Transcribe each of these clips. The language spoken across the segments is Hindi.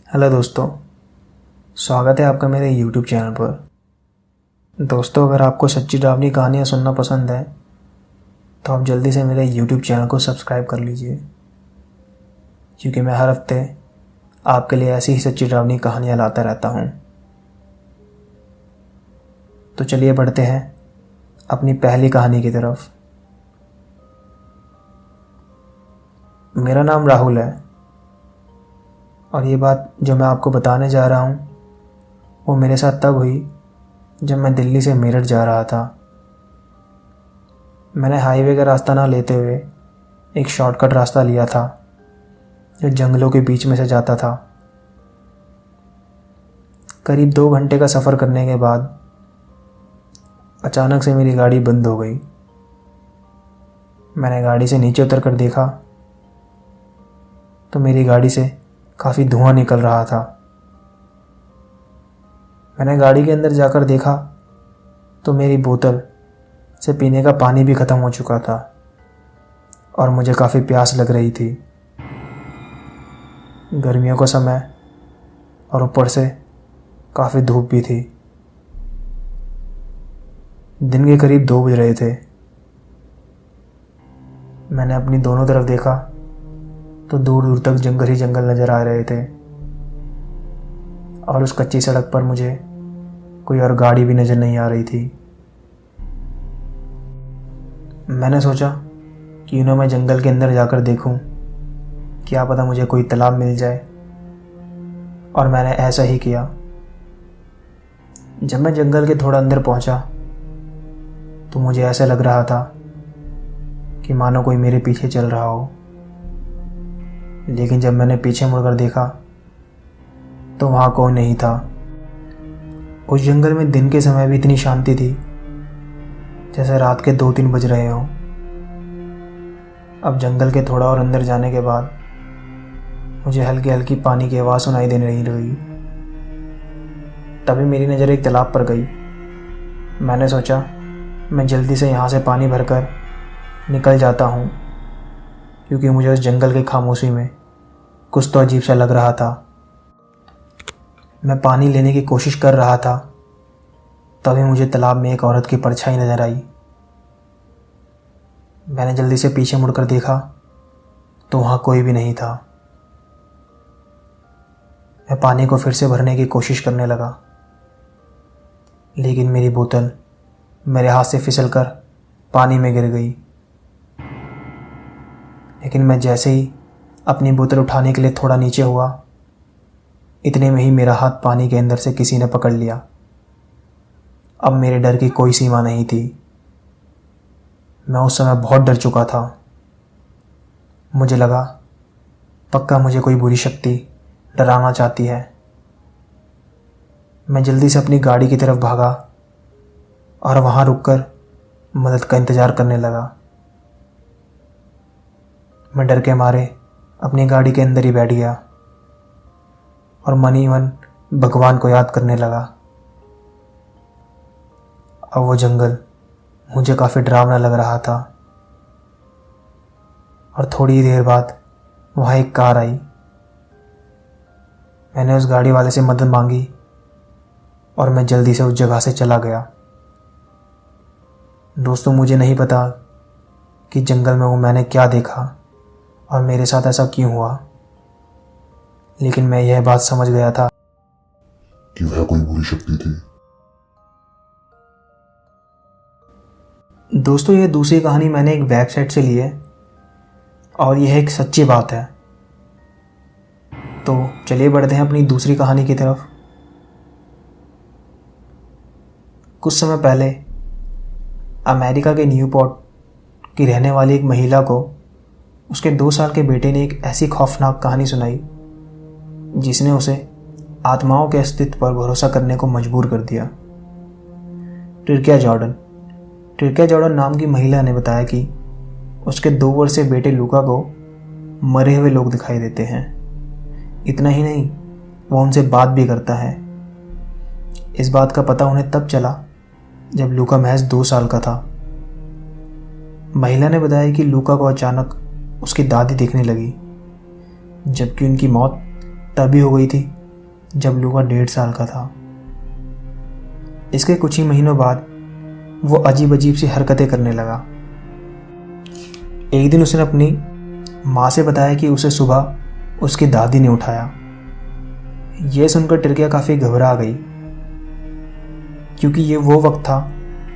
हेलो दोस्तों, स्वागत है आपका मेरे YouTube चैनल पर। दोस्तों, अगर आपको सच्ची डरावनी कहानियाँ सुनना पसंद है तो आप जल्दी से मेरे YouTube चैनल को सब्सक्राइब कर लीजिए, क्योंकि मैं हर हफ्ते आपके लिए ऐसी ही सच्ची डरावनी कहानियाँ लाता रहता हूँ। तो चलिए बढ़ते हैं अपनी पहली कहानी की तरफ। मेरा नाम राहुल है और ये बात जो मैं आपको बताने जा रहा हूँ वो मेरे साथ तब हुई जब मैं दिल्ली से मेरठ जा रहा था। मैंने हाईवे का रास्ता ना लेते हुए एक शॉर्टकट रास्ता लिया था जो जंगलों के बीच में से जाता था। करीब 2 घंटे का सफ़र करने के बाद अचानक से मेरी गाड़ी बंद हो गई। मैंने गाड़ी से नीचे उतर कर देखा तो मेरी गाड़ी से काफ़ी धुआं निकल रहा था। मैंने गाड़ी के अंदर जाकर देखा तो मेरी बोतल से पीने का पानी भी ख़त्म हो चुका था और मुझे काफ़ी प्यास लग रही थी। गर्मियों का समय और ऊपर से काफ़ी धूप भी थी। दिन के करीब 2 बज रहे थे। मैंने अपनी दोनों तरफ देखा तो दूर दूर तक जंगल ही जंगल नज़र आ रहे थे और उस कच्ची सड़क पर मुझे कोई और गाड़ी भी नज़र नहीं आ रही थी। मैंने सोचा कि यूँ मैं जंगल के अंदर जाकर देखूं, क्या पता मुझे कोई तालाब मिल जाए, और मैंने ऐसा ही किया। जब मैं जंगल के थोड़ा अंदर पहुंचा तो मुझे ऐसा लग रहा था कि मानो कोई मेरे पीछे चल रहा हो। लेकिन जब मैंने पीछे मुड़कर देखा तो वहाँ कोई नहीं था। उस जंगल में दिन के समय भी इतनी शांति थी जैसे रात के 2-3 बज रहे हों। अब जंगल के थोड़ा और अंदर जाने के बाद मुझे हल्की हल्की पानी की आवाज़ सुनाई देने लगी। तभी मेरी नज़र एक तालाब पर गई। मैंने सोचा मैं जल्दी से यहाँ से पानी भरकर निकल जाता हूँ, क्योंकि मुझे उस जंगल की खामोशी में कुछ तो अजीब सा लग रहा था। मैं पानी लेने की कोशिश कर रहा था, तभी मुझे तालाब में एक औरत की परछाई नजर आई। मैंने जल्दी से पीछे मुड़कर देखा तो वहाँ कोई भी नहीं था। मैं पानी को फिर से भरने की कोशिश करने लगा, लेकिन मेरी बोतल मेरे हाथ से फिसलकर पानी में गिर गई। लेकिन मैं जैसे ही अपनी बोतल उठाने के लिए थोड़ा नीचे हुआ, इतने में ही मेरा हाथ पानी के अंदर से किसी ने पकड़ लिया। अब मेरे डर की कोई सीमा नहीं थी। मैं उस समय बहुत डर चुका था। मुझे लगा पक्का मुझे कोई बुरी शक्ति डराना चाहती है। मैं जल्दी से अपनी गाड़ी की तरफ भागा और वहाँ रुककर मदद का इंतज़ार करने लगा। मैं डर के मारे अपनी गाड़ी के अंदर ही बैठ गया और मन ही मन भगवान को याद करने लगा। अब वो जंगल मुझे काफ़ी डरावना लग रहा था और थोड़ी देर बाद वहाँ एक कार आई। मैंने उस गाड़ी वाले से मदद मांगी और मैं जल्दी से उस जगह से चला गया। दोस्तों, मुझे नहीं पता कि जंगल में वो मैंने क्या देखा और मेरे साथ ऐसा क्यों हुआ, लेकिन मैं यह बात समझ गया था कि वह कोई बुरी शक्ति थी। दोस्तों, यह दूसरी कहानी मैंने एक वेबसाइट से ली है और यह एक सच्ची बात है। तो चलिए बढ़ते हैं अपनी दूसरी कहानी की तरफ। कुछ समय पहले अमेरिका के न्यूपोर्ट की रहने वाली एक महिला को उसके 2 साल के बेटे ने एक ऐसी खौफनाक कहानी सुनाई जिसने उसे आत्माओं के अस्तित्व पर भरोसा करने को मजबूर कर दिया। ट्रिकिया जॉर्डन नाम की महिला ने बताया कि उसके 2 वर्षीय बेटे लूका को मरे हुए लोग दिखाई देते हैं। इतना ही नहीं, वो उनसे बात भी करता है। इस बात का पता उन्हें तब चला जब लूका महज 2 साल का था। महिला ने बताया कि लूका को अचानक उसकी दादी दिखने लगी, जबकि उनकी मौत तभी हो गई थी जब लूका 1.5 साल का था। इसके कुछ ही महीनों बाद वो अजीब अजीब सी हरकतें करने लगा। एक दिन उसने अपनी माँ से बताया कि उसे सुबह उसकी दादी ने उठाया। यह सुनकर टिर्किया काफ़ी घबरा गई, क्योंकि ये वो वक्त था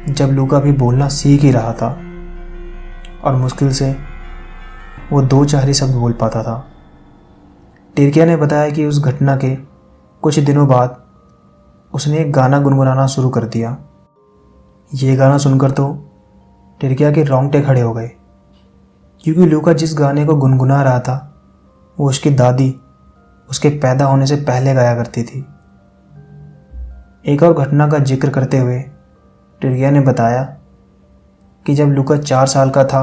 जब लूका भी बोलना सीख ही रहा था और मुश्किल से वो 2-4 ही शब्द बोल पाता था। टिर्किया ने बताया कि उस घटना के कुछ दिनों बाद उसने एक गाना गुनगुनाना शुरू कर दिया। ये गाना सुनकर तो टिर्किया के रोंगटे खड़े हो गए, क्योंकि लूका जिस गाने को गुनगुना रहा था वो उसकी दादी उसके पैदा होने से पहले गाया करती थी। एक और घटना का जिक्र करते हुए टिर्किया ने बताया कि जब लूका 4 साल का था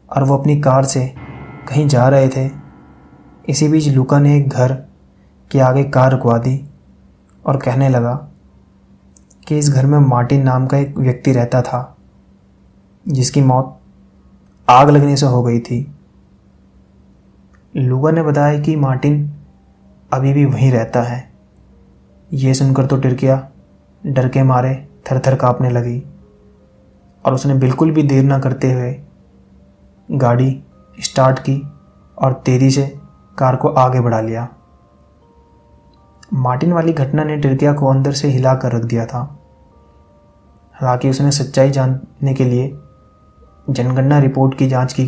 और वो अपनी कार से कहीं जा रहे थे, इसी बीच लूका ने एक घर के आगे कार रुकवा दी और कहने लगा कि इस घर में मार्टिन नाम का एक व्यक्ति रहता था, जिसकी मौत आग लगने से हो गई थी। लूका ने बताया कि मार्टिन अभी भी वहीं रहता है। ये सुनकर तो टिर्किया डर के मारे थर-थर काँपने लगी और उसने बिल्कुल भी देर न करते हुए गाड़ी स्टार्ट की और तेज़ी से कार को आगे बढ़ा लिया। मार्टिन वाली घटना ने टिर्किया को अंदर से हिला कर रख दिया था। हालांकि उसने सच्चाई जानने के लिए जनगणना रिपोर्ट की जांच की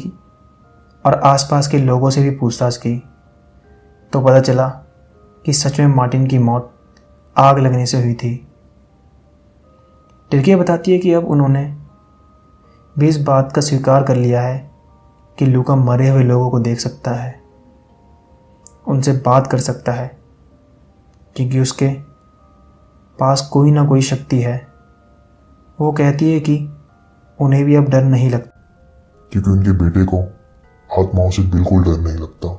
और आसपास के लोगों से भी पूछताछ की, तो पता चला कि सच में मार्टिन की मौत आग लगने से हुई थी। टिर्किया बताती है कि अब उन्होंने भी इस बात का स्वीकार कर लिया है कि लूका मरे हुए लोगों को देख सकता है, उनसे बात कर सकता है, क्योंकि उसके पास कोई ना कोई शक्ति है। वो कहती है कि उन्हें भी अब डर नहीं लगता, क्योंकि उनके बेटे को आत्माओं से बिल्कुल डर नहीं लगता।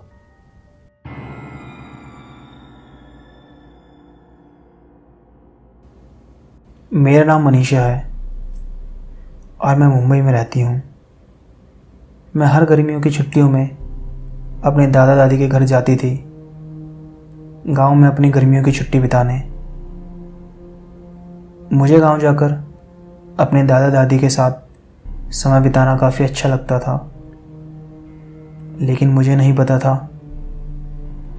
मेरा नाम मनीषा है और मैं मुंबई में रहती हूँ। मैं हर गर्मियों की छुट्टियों में अपने दादा दादी के घर जाती थी, गांव में अपनी गर्मियों की छुट्टी बिताने। मुझे गांव जाकर अपने दादा दादी के साथ समय बिताना काफ़ी अच्छा लगता था, लेकिन मुझे नहीं पता था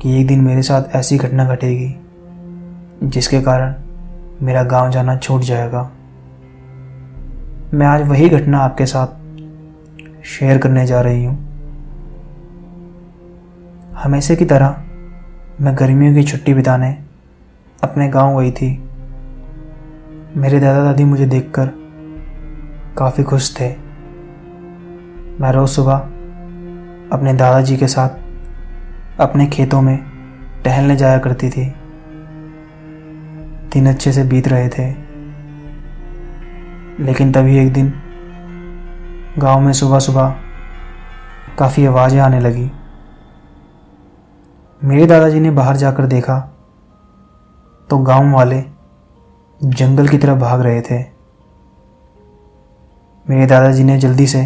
कि एक दिन मेरे साथ ऐसी घटना घटेगी जिसके कारण मेरा गांव जाना छूट जाएगा। मैं आज वही घटना आपके साथ शेयर करने जा रही हूँ। हमेशा की तरह मैं गर्मियों की छुट्टी बिताने अपने गांव गई थी। मेरे दादा दादी मुझे देखकर काफ़ी खुश थे। मैं रोज़ सुबह अपने दादाजी के साथ अपने खेतों में टहलने जाया करती थी। दिन अच्छे से बीत रहे थे, लेकिन तभी एक दिन गांव में सुबह सुबह काफ़ी आवाज़ें आने लगी। मेरे दादाजी ने बाहर जाकर देखा तो गांव वाले जंगल की तरफ भाग रहे थे। मेरे दादाजी ने जल्दी से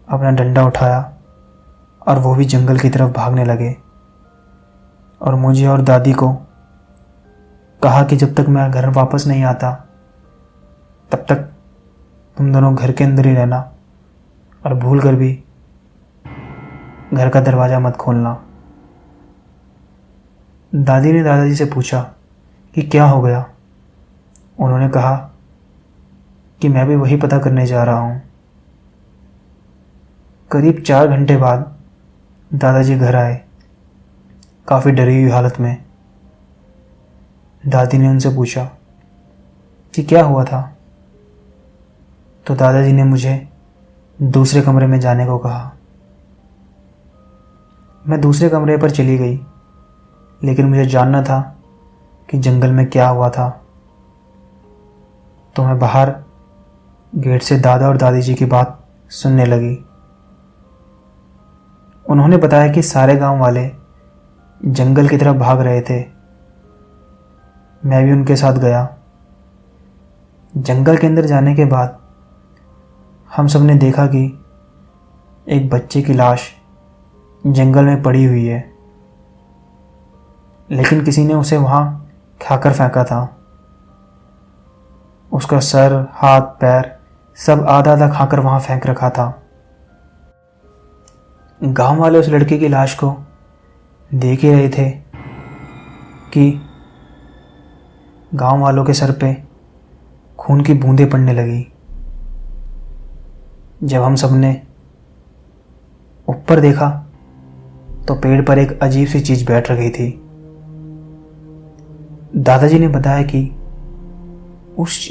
अपना डंडा उठाया और वो भी जंगल की तरफ भागने लगे और मुझे और दादी को कहा कि जब तक मैं घर वापस नहीं आता तब तक तुम दोनों घर के अंदर ही रहना और भूल कर भी घर का दरवाज़ा मत खोलना। दादी ने दादाजी से पूछा कि क्या हो गया। उन्होंने कहा कि मैं भी वही पता करने जा रहा हूँ। करीब 4 घंटे बाद दादाजी घर आए, काफ़ी डरी हुई हालत में। दादी ने उनसे पूछा कि क्या हुआ था, तो दादाजी ने मुझे दूसरे कमरे में जाने को कहा। मैं दूसरे कमरे पर चली गई, लेकिन मुझे जानना था कि जंगल में क्या हुआ था। तो मैं बाहर गेट से दादा और दादी जी की बात सुनने लगी। उन्होंने बताया कि सारे गांव वाले जंगल की तरफ भाग रहे थे। मैं भी उनके साथ गया। जंगल के अंदर जाने के बाद हम सब ने देखा कि एक बच्चे की लाश जंगल में पड़ी हुई है, लेकिन किसी ने उसे वहाँ खाकर फेंका था। उसका सर, हाथ, पैर सब आधा आधा खाकर वहाँ फेंक रखा था। गांव वाले उस लड़के की लाश को देख ही रहे थे कि गांव वालों के सर पे खून की बूंदें पड़ने लगी। जब हम सब ने ऊपर देखा तो पेड़ पर एक अजीब सी चीज़ बैठ रही थी। दादाजी ने बताया कि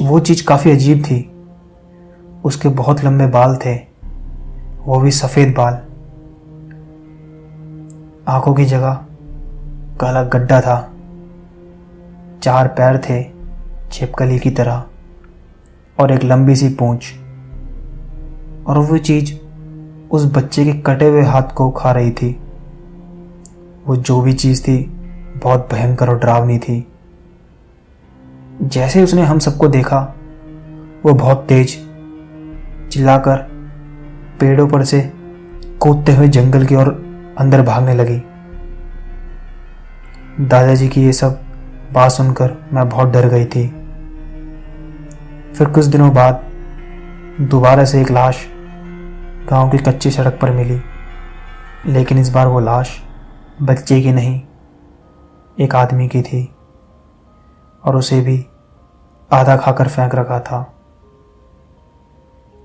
वो चीज़ काफ़ी अजीब थी। उसके बहुत लंबे बाल थे, वो भी सफ़ेद बाल। आंखों की जगह काला गड्ढा था। 4 पैर थे छिपकली की तरह और एक लंबी सी पूंछ। और वो चीज़ उस बच्चे के कटे हुए हाथ को खा रही थी। वो जो भी चीज़ थी बहुत भयंकर और डरावनी थी। जैसे उसने हम सबको देखा, वो बहुत तेज चिल्लाकर पेड़ों पर से कूदते हुए जंगल की ओर अंदर भागने लगी। दादाजी की ये सब बात सुनकर मैं बहुत डर गई थी। फिर कुछ दिनों बाद दोबारा से एक लाश गांव की कच्ची सड़क पर मिली, लेकिन इस बार वो लाश बच्चे की नहीं, एक आदमी की थी और उसे भी आधा खाकर फेंक रखा था।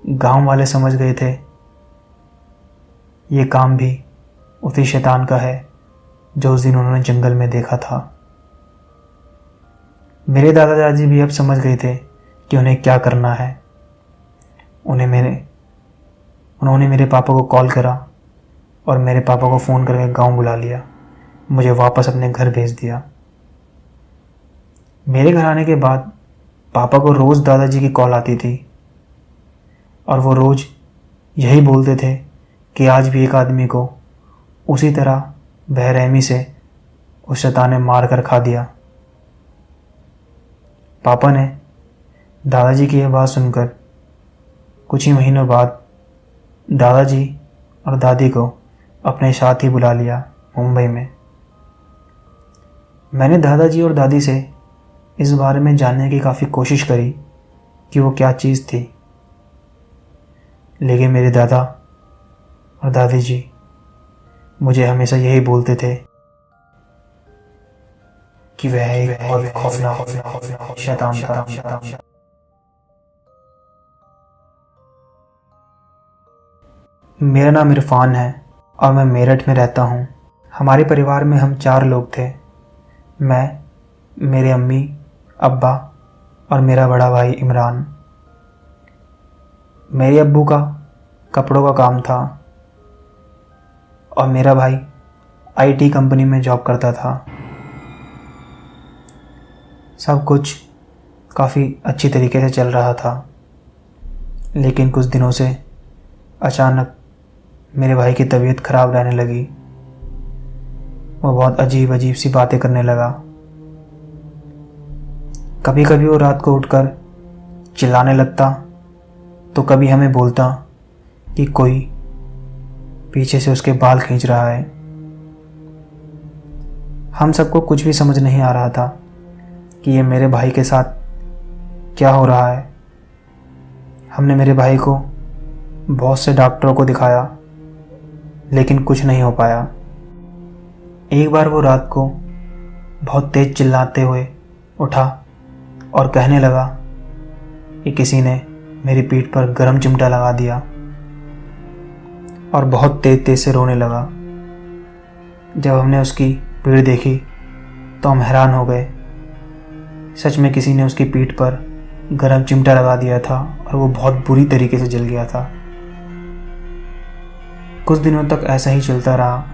गांव वाले समझ गए थे ये काम भी उसी शैतान का है जो उस दिन उन्होंने जंगल में देखा था। मेरे दादा दादी भी अब समझ गए थे कि उन्हें क्या करना है। उन्होंने मेरे पापा को कॉल करा और मेरे पापा को फ़ोन करके गांव बुला लिया। मुझे वापस अपने घर भेज दिया। मेरे घर आने के बाद पापा को रोज़ दादाजी की कॉल आती थी और वो रोज़ यही बोलते थे कि आज भी एक आदमी को उसी तरह बेरहमी से उस शैतान ने मार कर खा दिया। पापा ने दादाजी की यह बात सुनकर कुछ ही महीनों बाद दादाजी और दादी को अपने साथ ही बुला लिया मुंबई में। मैंने दादाजी और दादी से इस बारे में जानने की काफ़ी कोशिश करी कि वो क्या चीज़ थी, लेकिन मेरे दादा और दादी जी मुझे हमेशा यही बोलते थे कि वह एक बहुत खौफनाक शैतान था। मेरा नाम इरफान है और मैं मेरठ में रहता हूँ। हमारे परिवार में हम 4 लोग थे। मैं, मेरे अम्मी, अब्बा और मेरा बड़ा भाई इमरान। मेरे अब्बू का कपड़ों का काम था और मेरा भाई आईटी कंपनी में जॉब करता था। सब कुछ काफ़ी अच्छी तरीके से चल रहा था, लेकिन कुछ दिनों से अचानक मेरे भाई की तबीयत ख़राब रहने लगी। वो बहुत अजीब अजीब सी बातें करने लगा। कभी कभी वो रात को उठकर चिल्लाने लगता तो कभी हमें बोलता कि कोई पीछे से उसके बाल खींच रहा है। हम सबको कुछ भी समझ नहीं आ रहा था कि ये मेरे भाई के साथ क्या हो रहा है। हमने मेरे भाई को बहुत से डॉक्टरों को दिखाया, लेकिन कुछ नहीं हो पाया। एक बार वो रात को बहुत तेज चिल्लाते हुए उठा और कहने लगा कि किसी ने मेरी पीठ पर गरम चिमटा लगा दिया और बहुत तेज तेज से रोने लगा। जब हमने उसकी पीठ देखी तो हम हैरान हो गए। सच में किसी ने उसकी पीठ पर गरम चिमटा लगा दिया था और वो बहुत बुरी तरीके से जल गया था। कुछ दिनों तक ऐसा ही चलता रहा।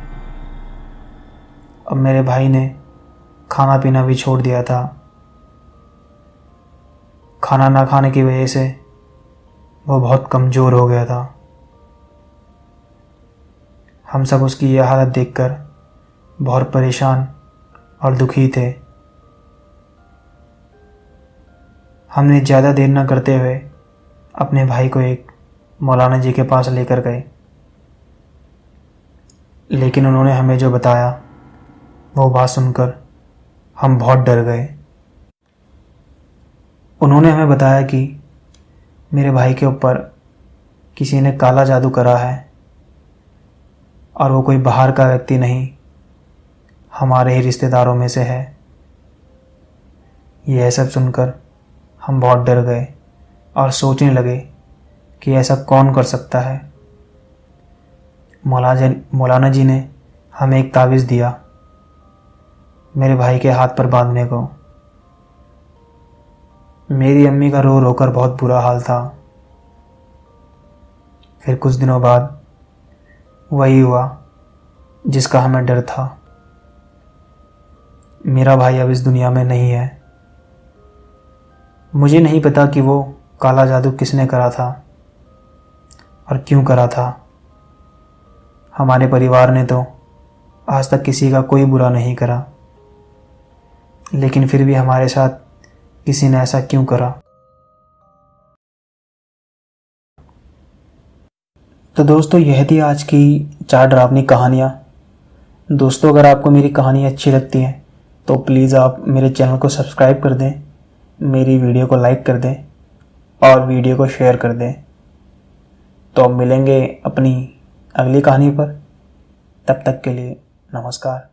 अब मेरे भाई ने खाना पीना भी छोड़ दिया था। खाना ना खाने की वजह से वो बहुत कमज़ोर हो गया था। हम सब उसकी यह हालत देखकर बहुत परेशान और दुखी थे। हमने ज़्यादा देर न करते हुए अपने भाई को एक मौलाना जी के पास लेकर गए, लेकिन उन्होंने हमें जो बताया वो बात सुनकर हम बहुत डर गए। उन्होंने हमें बताया कि मेरे भाई के ऊपर किसी ने काला जादू करा है और वो कोई बाहर का व्यक्ति नहीं, हमारे ही रिश्तेदारों में से है। यह सब सुनकर हम बहुत डर गए और सोचने लगे कि ऐसा कौन कर सकता है। मौलाना जी ने हमें एक तावीज़ दिया मेरे भाई के हाथ पर बांधने को। मेरी अम्मी का रो रो कर बहुत बुरा हाल था। फिर कुछ दिनों बाद वही हुआ जिसका हमें डर था। मेरा भाई अब इस दुनिया में नहीं है। मुझे नहीं पता कि वो काला जादू किसने करा था और क्यों करा था। हमारे परिवार ने तो आज तक किसी का कोई बुरा नहीं करा, लेकिन फिर भी हमारे साथ किसी ने ऐसा क्यों करा। तो दोस्तों, यह थी आज की 4 डरावनी कहानियाँ। दोस्तों, अगर आपको मेरी कहानी अच्छी लगती है तो प्लीज़ आप मेरे चैनल को सब्सक्राइब कर दें, मेरी वीडियो को लाइक कर दें और वीडियो को शेयर कर दें। तो अब मिलेंगे अपनी अगली कहानी पर। तब तक के लिए नमस्कार।